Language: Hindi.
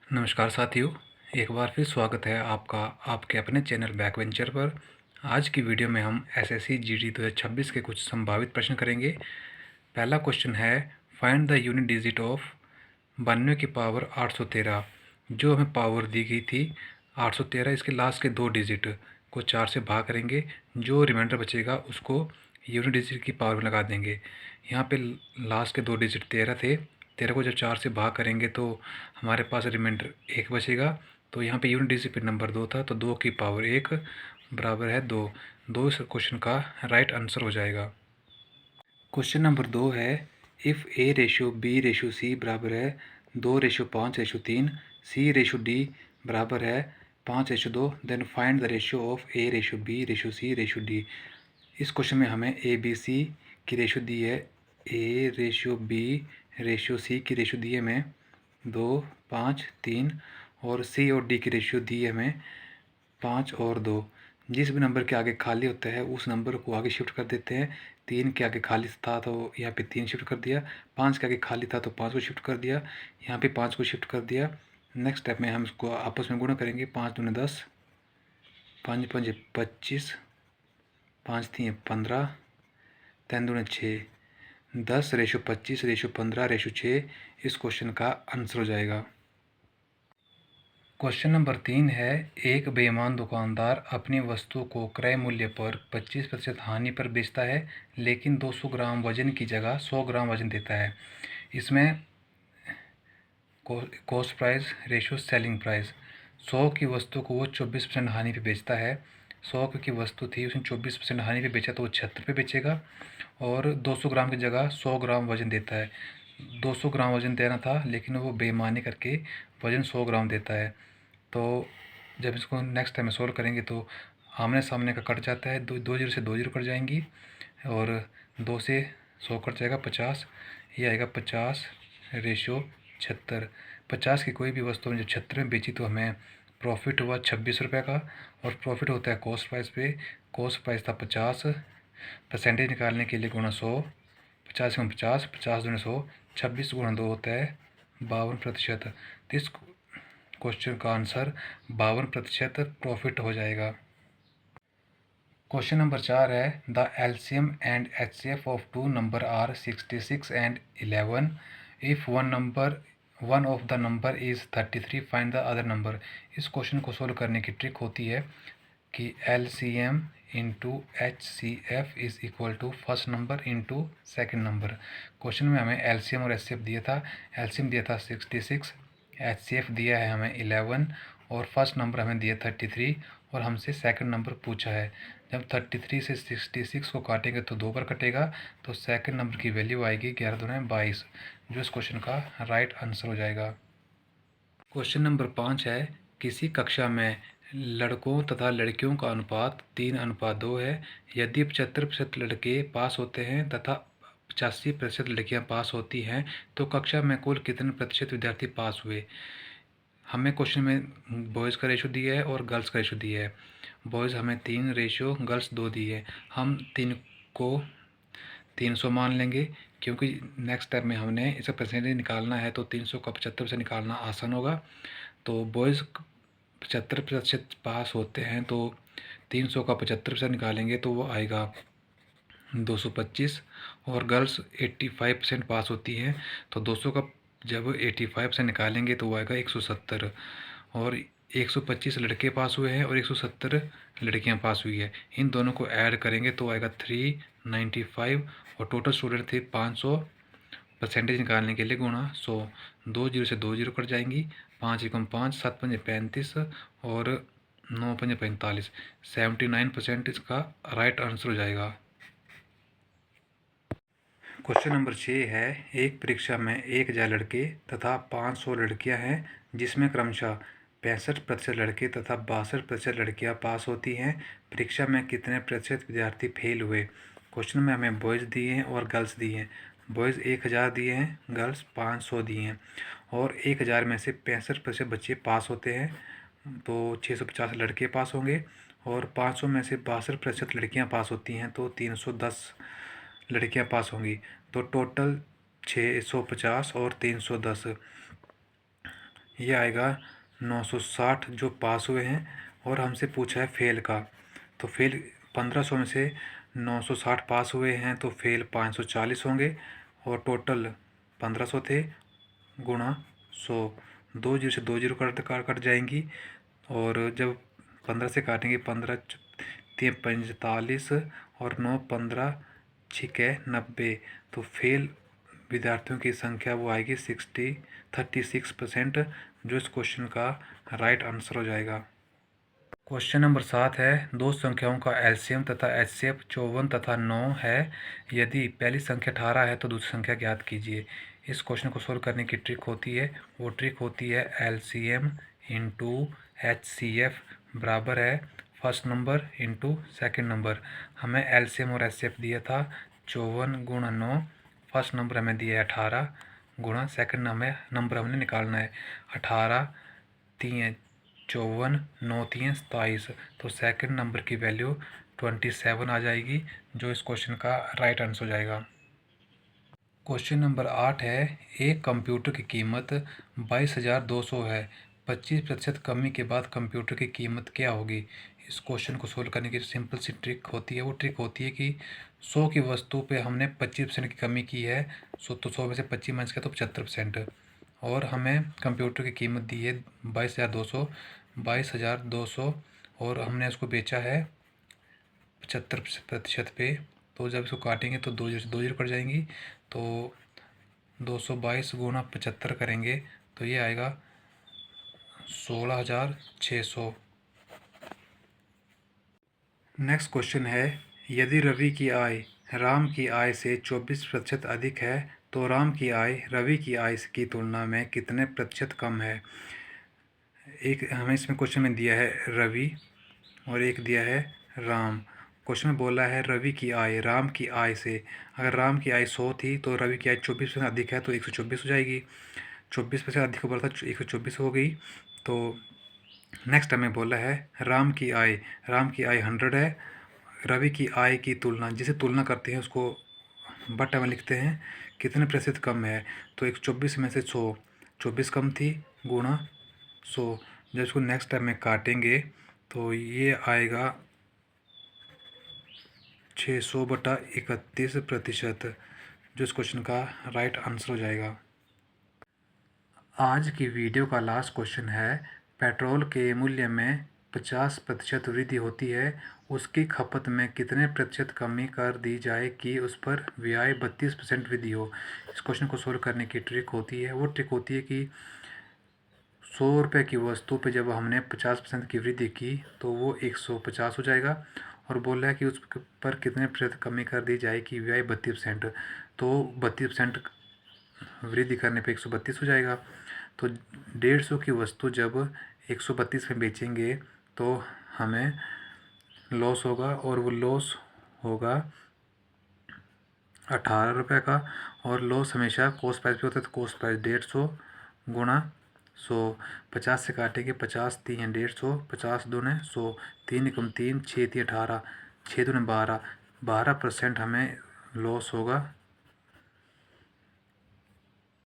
नमस्कार साथियों, एक बार फिर स्वागत है आपका आपके अपने चैनल बैक वेंचर पर। आज की वीडियो में हम एसएससी जीडी 2026 के कुछ संभावित प्रश्न करेंगे। पहला क्वेश्चन है, find the unit digit of 92 की पावर 813। जो हमें पावर दी गई थी 813, इसके लास्ट के 2 डिजिट को 4 से भाग करेंगे, जो रिमाइंडर बचेगा उसको यूनिट डिजिट की पावर में लगा देंगे। यहाँ पे लास्ट के 2 डिजिट 13 थे, 13 को जब 4 से भाग करेंगे तो हमारे पास रिमाइंडर 1 बचेगा। तो यहाँ पे यूनिट डिजिट पे नंबर 2 था, तो 2 की पावर 1 बराबर है 2। 2 इस क्वेश्चन का राइट आंसर हो जाएगा। क्वेश्चन नंबर 2 है, if A ratio B ratio C बराबर है 2:5:3, सी रेशो डी बराबर है 5:2, then find the ratio of A ratio B ratio C ratio D. इस क्वेश्चन में हमें ए बी सी की रेशो दी है, A ratio B ratio C की रेशो दी है हमें 2, 5, 3, और सी और डी की रेशो दी है हमें 5 और 2। जिस भी नंबर के आगे खाली होता है उस नंबर को आगे शिफ्ट कर देते हैं। 3 के आगे खाली था तो यहाँ पे 3 शिफ्ट कर दिया, 5 के आगे खाली था तो 5 को शिफ्ट कर दिया, यहाँ पे 5 को शिफ्ट कर दिया। नेक्स्ट स्टेप में हम इसको आपस में गुणा करेंगे। 5 दूनी 10, 5 पंजे 25, 5 तीन 15, 3 दूनी 6, 10:25:15:6 इस क्वेश्चन का आंसर हो जाएगा। क्वेश्चन नंबर 3 है, एक बेईमान दुकानदार अपनी वस्तु को क्रय मूल्य पर 25% हानि पर बेचता है, लेकिन 200 ग्राम वजन की जगह 100 ग्राम वजन देता है। इसमें cost price ratio selling price. 100 की वस्तु को वो 24% हानि पे बेचता है। 100 की वस्तु थी, उसने 24% हानि पे बेचा तो वो 76 पे बेचेगा, और 200 ग्राम की जगह 100 ग्राम वजन देता है। 200 ग्राम वजन देना था लेकिन वो बेईमानी करके वजन 100 ग्राम देता है। तो जब इसको नेक्स्ट टाइम में सोल्व करेंगे तो आमने सामने का कट जाता है, 2 जीरो से 2 जीरो कट जाएंगी, और 2 से 100 कट जाएगा 50, ये आएगा 50:76। 50 की कोई भी वस्तु हमने जब 76 में बेची तो हमें प्रॉफिट हुआ 26 रुपये का, और प्रॉफिट होता है कॉस्ट प्राइस पे। कॉस्ट प्राइस था 50, परसेंटेज निकालने के लिए गुणा 100, 50 गुणा 50, 50 दूनी 100, 26 गुणा 2 होता है 52%। तो इस क्वेश्चन का आंसर 52% प्रॉफिट हो जाएगा। क्वेश्चन नंबर 4 है, the LCM and HCF of 2 number are 66 and 11। If one of the number is 33, find the other number. इस क्वेश्चन को सोल्व करने की ट्रिक होती है कि LCM into HCF is equal to first number into second number. Question में हमें LCM और HCF दिया था। LCM दिया था 66, HCF दिया है हमें 11, और फर्स्ट नंबर हमें दिया 33, और हमसे सेकंड नंबर पूछा है। जब 33 से 66 को काटेंगे तो 2 बार कटेगा, तो सेकंड नंबर की वैल्यू आएगी 11 दूनी 22, जो इस क्वेश्चन का राइट आंसर हो जाएगा। क्वेश्चन नंबर 5 है, किसी कक्षा में लड़कों तथा लड़कियों का अनुपात 3:2 है। यदि 75% लड़के पास होते हैं तथा 85% लड़कियां पास होती हैं, तो कक्षा में कुल कितने प्रतिशत विद्यार्थी पास हुए। हमें क्वेश्चन में बॉयज़ का रेशो दिया है और गर्ल्स का रेशो दिया है। बॉयज़ हमें 3 रेशो, गर्ल्स 2 दी है। हम 3 को 300 मान लेंगे, क्योंकि नेक्स्ट स्टेप में हमने इसका परसेंटेज निकालना है, तो 300 का 75 से निकालना आसान होगा। तो बॉयज़ 75% पास होते हैं, तो 300 का 75% निकालेंगे तो वो आएगा 225, और गर्ल्स 85% पास होती हैं, तो 200 का जब 85 से निकालेंगे तो वो आएगा 170, और 125 लड़के पास हुए हैं और 170 लड़कियां पास हुई है। इन दोनों को ऐड करेंगे तो आएगा 395, और टोटल स्टूडेंट थे 500। परसेंटेज निकालने के लिए गुणा 100, 2 जीरो से 2 जीरो कट जाएंगी, 5 एकम 5, 7 पंजे 35, और 9 पंजे 45, 79% इसका राइट आंसर हो जाएगा। क्वेश्चन नंबर 6 है, एक परीक्षा में 1000 लड़के तथा 500 लड़कियां हैं, जिसमें क्रमशः 65% लड़के तथा 62% लड़कियां पास होती हैं। परीक्षा में कितने प्रतिशत विद्यार्थी फेल हुए। क्वेश्चन में हमें बॉयज़ दिए हैं और गर्ल्स दिए हैं। बॉयज़ 1000 दिए हैं, गर्ल्स 500 दिए हैं, और 1000 में से 65% बच्चे पास होते हैं, तो 650 लड़के पास होंगे, और 500 में से 62% लड़कियां पास होती हैं, तो 310 लड़कियां पास होंगी। तो टोटल 650 और 310, ये आएगा 960 जो पास हुए हैं, और हमसे पूछा है फेल का। तो फेल 1500 में से 960 पास हुए हैं तो फेल 540 होंगे, और टोटल 1500 थे, गुणा 100। 2 जीरो से 2 जीरो कट जाएंगी, और जब 15 से काटेंगे, 15 3 45 और 9 15 6 90, तो फेल विद्यार्थियों की संख्या वो आएगी 36%, जो इस क्वेश्चन का राइट आंसर हो जाएगा। क्वेश्चन नंबर 7 है, दो संख्याओं का एलसीएम तथा एचसीएफ 54 तथा 9 है। यदि पहली संख्या 18 है तो दूसरी संख्या ज्ञात कीजिए। इस क्वेश्चन को सोल्व करने की ट्रिक होती है, वो ट्रिक होती है एलसीएम इंटू एचसीएफ बराबर है first number into second number. हमें एलसीएम और एचसीएफ दिया था 54 गुणा 9, फर्स्ट नंबर हमें दिया है 18 गुणा सेकेंड नंबर हमने निकालना है। 18 3 54 9 3 27, तो सेकंड नंबर की वैल्यू 27 आ जाएगी, जो इस क्वेश्चन का राइट आंसर हो जाएगा। क्वेश्चन नंबर 8 है, एक कंप्यूटर की कीमत 22,200 है। 25% कमी के बाद कंप्यूटर की कीमत क्या होगी। इस क्वेश्चन को सोल्व करने की सिंपल सी ट्रिक होती है, वो ट्रिक होती है कि 100 की वस्तु पे हमने 25% की कमी की है, तो 100 में से 25 माइनस किया तो 75%, और हमें कंप्यूटर की कीमत दी है 22,200, और हमने उसको बेचा है 75% पे। तो जब इसको काटेंगे तो 2 जीरो कट जाएंगी, तो 222 गुणा 75 करेंगे तो ये आएगा 16,600। नेक्स्ट क्वेश्चन है, यदि रवि की आय राम की आय से 24% अधिक है तो राम की आय रवि की आय की तुलना में कितने प्रतिशत कम है। एक हमें इसमें क्वेश्चन में दिया है रवि और एक दिया है राम। क्वेश्चन में बोला है रवि की आय राम की आय से, अगर राम की आय 100 थी तो रवि की आय 24% अधिक है तो 124 हो जाएगी। 24% अधिक को बोला था 124 हो गई। तो नेक्स्ट हमें बोला है राम की आय 100 है, रवि की आय की तुलना, जिसे तुलना करते हैं उसको बटा में लिखते हैं कितने प्रतिशत कम है। तो 124 में से 100 24 कम थी, गुणा 100। जब इसको नेक्स्ट टाइम में काटेंगे तो ये आएगा 600/31%, जो इस क्वेश्चन का राइट आंसर हो जाएगा। आज की वीडियो का लास्ट क्वेश्चन है, पेट्रोल के मूल्य में 50% वृद्धि होती है, उसकी खपत में कितने प्रतिशत कमी कर दी जाए कि उस पर व्यय 32% वृद्धि हो। इस क्वेश्चन को सोल्व करने की ट्रिक होती है, वो ट्रिक होती है कि 100 रुपये की वस्तु पे जब हमने 50% की वृद्धि की तो वो 150 हो जाएगा, और बोल रहा है कि उस पर कितने प्रतिशत कमी कर दी जाए कि व्यय 32%, तो 32% वृद्धि करने पे 132 हो जाएगा। तो 150 की वस्तु जब 132 में बेचेंगे तो हमें लॉस होगा, और वो लॉस होगा 18 रुपये का, और लॉस हमेशा कॉस्ट प्राइस पे होता है, तो कॉस्ट प्राइस 150 गुणा 100। 50 से काटेंगे, 50 3 150, 50 दूने 100, 3 एकम 3, 6 3 18, 6 दूने 12, 12% हमें लॉस होगा